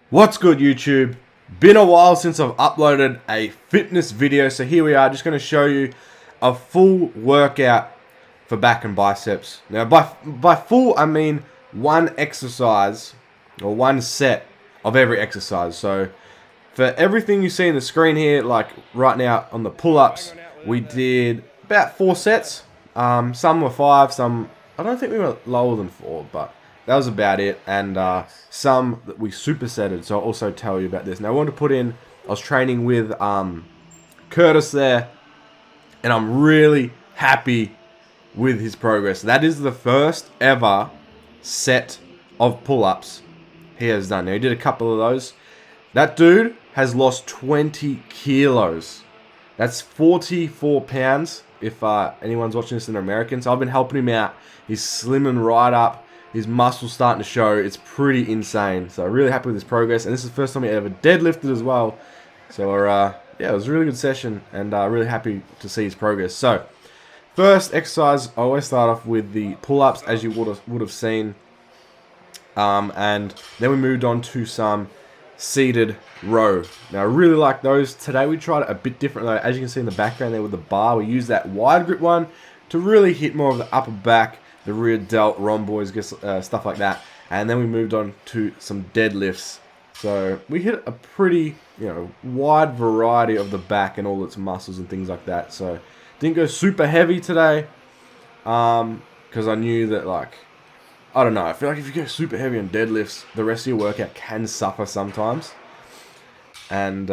What's good, YouTube? Been a while since I've uploaded a fitness video, so here we are, just going to show you a full workout for back and biceps. Now, by full, I mean one exercise or one set of every exercise. So for everything you see in the screen here, like right now on the pull-ups, we did about 4 sets. Some were 5, some I don't think we were lower than 4, but that was about it. And some that we supersetted, so I'll also tell you about this. Now I want to put in, I was training with Curtis there, and I'm really happy with his progress. That is the first ever set of pull-ups he has done. Now he did a couple of those. That dude has lost 20 kilos. That's 44 pounds if anyone's watching this in American. So I've been helping him out. He's slimming right up. His muscles starting to show. It's pretty insane. So really happy with his progress. And this is the first time he ever deadlifted as well. So yeah, it was a really good session. And really happy to see his progress. So first exercise, I always start off with the pull-ups, as you would have seen. And then we moved on to some seated row. Now I really like those. Today we tried it a bit different though. As you can see in the background there with the bar, we used that wide grip one to really hit more of the upper back, the rear delt, rhomboids, stuff like that. And then we moved on to some deadlifts. So we hit a pretty, wide variety of the back and all its muscles and things like that. So didn't go super heavy today, because I knew that, I don't know, I feel like if you go super heavy on deadlifts, the rest of your workout can suffer sometimes. And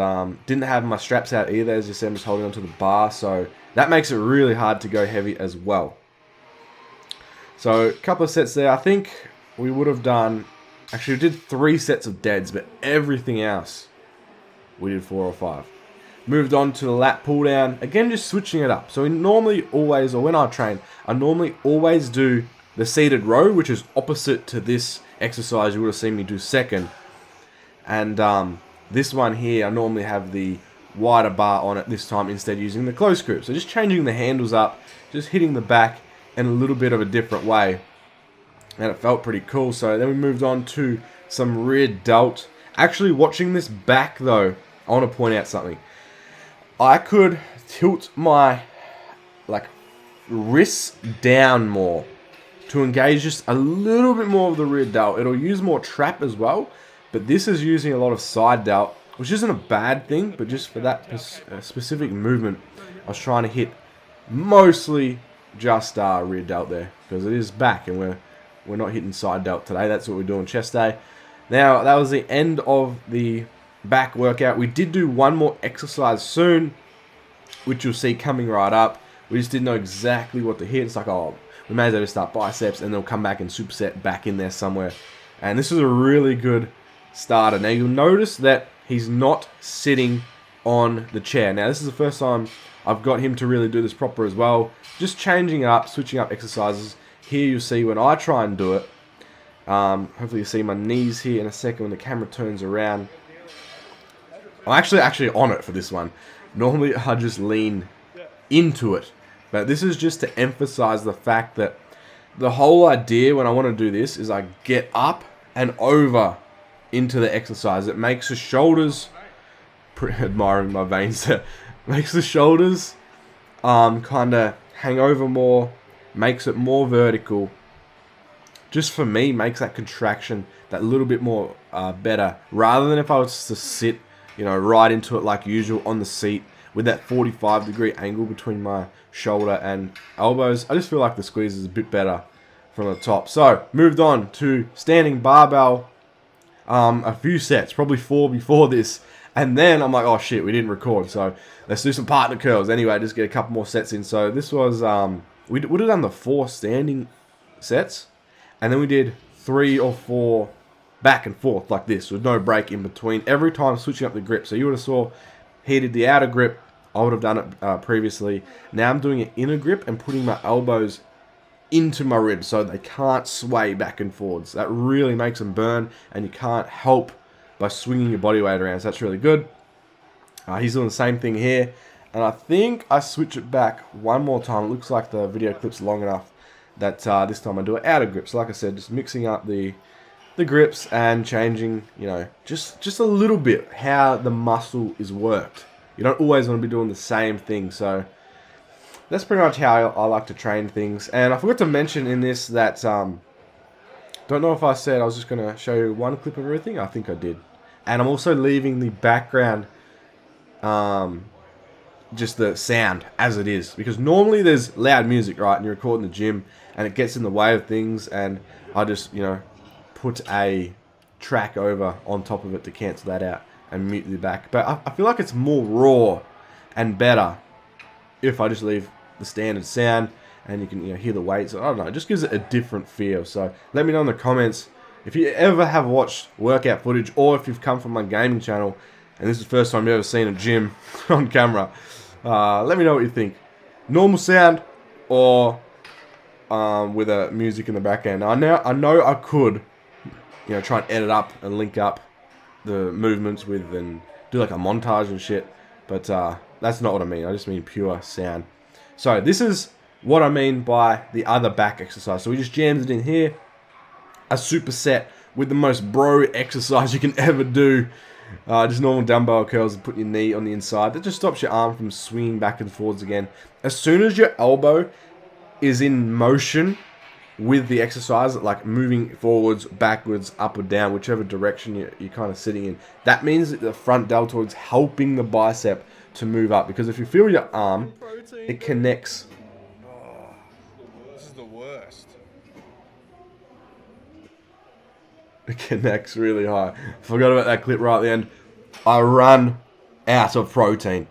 didn't have my straps out either, as you said, I'm just holding onto the bar, so that makes it really hard to go heavy as well. So a couple of sets there. I think we would have done, actually we did 3 sets of deads, but everything else we did 4 or 5. Moved on to the lat pull down, again just switching it up. So we normally always, or when I train, I normally always do the seated row, which is opposite to this exercise you would have seen me do second. And this one here, I normally have the wider bar on it this time, instead using the close grip. So just changing the handles up, just hitting the back in a little bit of a different way. And it felt pretty cool. So then we moved on to some rear delt. Actually, watching this back though, I want to point out something. I could tilt my wrists down more to engage just a little bit more of the rear delt. It'll use more trap as well, but this is using a lot of side delt, which isn't a bad thing, but just for that specific movement, I was trying to hit mostly just rear delt there, because it is back and we're not hitting side delt today. That's what we're doing chest day. Now that was the end of the back workout. We did do one more exercise soon, which you'll see coming right up. We just didn't know exactly what to hit. It's like, oh, we may as well just start biceps and they'll come back and superset back in there somewhere. And this is a really good starter. Now you'll notice that he's not sitting on the chair. Now this is the first time I've got him to really do this proper as well. Just changing it up, switching up exercises. Here you'll see when I try and do it. Hopefully you see my knees here in a second when the camera turns around. I'm actually on it for this one. Normally I just lean into it. But this is just to emphasize the fact that the whole idea when I want to do this is I get up and over into the exercise. It makes the shoulders, admiring my veins there, makes the shoulders kind of hang over more, makes it more vertical. Just for me, makes that contraction that little bit more better, rather than if I was to sit, right into it like usual on the seat with that 45-degree angle between my shoulder and elbows. I just feel like the squeeze is a bit better from the top. So moved on to standing barbell, a few sets, probably 4 before this, and then I'm like, oh shit, we didn't record, so let's do some partner curls anyway, just get a couple more sets in. So this was we would have done the 4 standing sets, and then we did 3 or 4 back and forth like this with no break in between, every time switching up the grip. So you would have saw he did the outer grip, I would have done it previously. Now I'm doing an inner grip and putting my elbows into my ribs so they can't sway back and forwards. That really makes them burn, and you can't help by swinging your body weight around. So that's really good. He's doing the same thing here, and I think I switch it back one more time. It looks like the video clip's long enough that this time I do an outer grip. So like I said, just mixing up the the grips and changing, you know, just a little bit how the muscle is worked. You don't always want to be doing the same thing. So that's pretty much how I like to train things. And I forgot to mention in this that, don't know if I said I was just going to show you one clip of everything. I think I did. And I'm also leaving the background, just the sound as it is. Because normally there's loud music, right? And you're recording the gym and it gets in the way of things. And I just, you know, put a track over on top of it to cancel that out and mute the back. But I feel like it's more raw and better if I just leave the standard sound and you can, you know, hear the weights. I don't know, it just gives it a different feel. So let me know in the comments if you ever have watched workout footage, or if you've come from my gaming channel and this is the first time you've ever seen a gym on camera. Let me know what you think. Normal sound or with a music in the background. I know I could, you know, try and edit up and link up the movements with and do like a montage and shit, but that's not what I mean. I just mean pure sound. So this is what I mean by the other back exercise. So we just jammed it in here, a superset with the most bro exercise you can ever do. Just normal dumbbell curls and put your knee on the inside. That just stops your arm from swinging back and forwards again. As soon as your elbow is in motion with the exercise, like moving forwards, backwards, up or down, whichever direction you're kind of sitting in, that means that the front deltoid's helping the bicep to move up. Because if you feel your arm, it connects. Oh, this is the worst. It connects really high. Forgot about that clip right at the end. I run out of protein.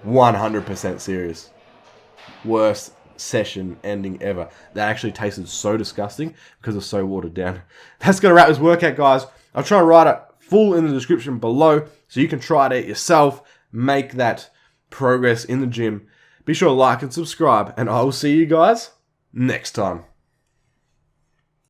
100% serious. Worst session ending ever. That actually tasted so disgusting because it's so watered down. That's going to wrap this workout, guys. I'll try and write it full in the description below so you can try it out yourself. Make that progress in the gym. Be sure to like and subscribe, and I will see you guys next time.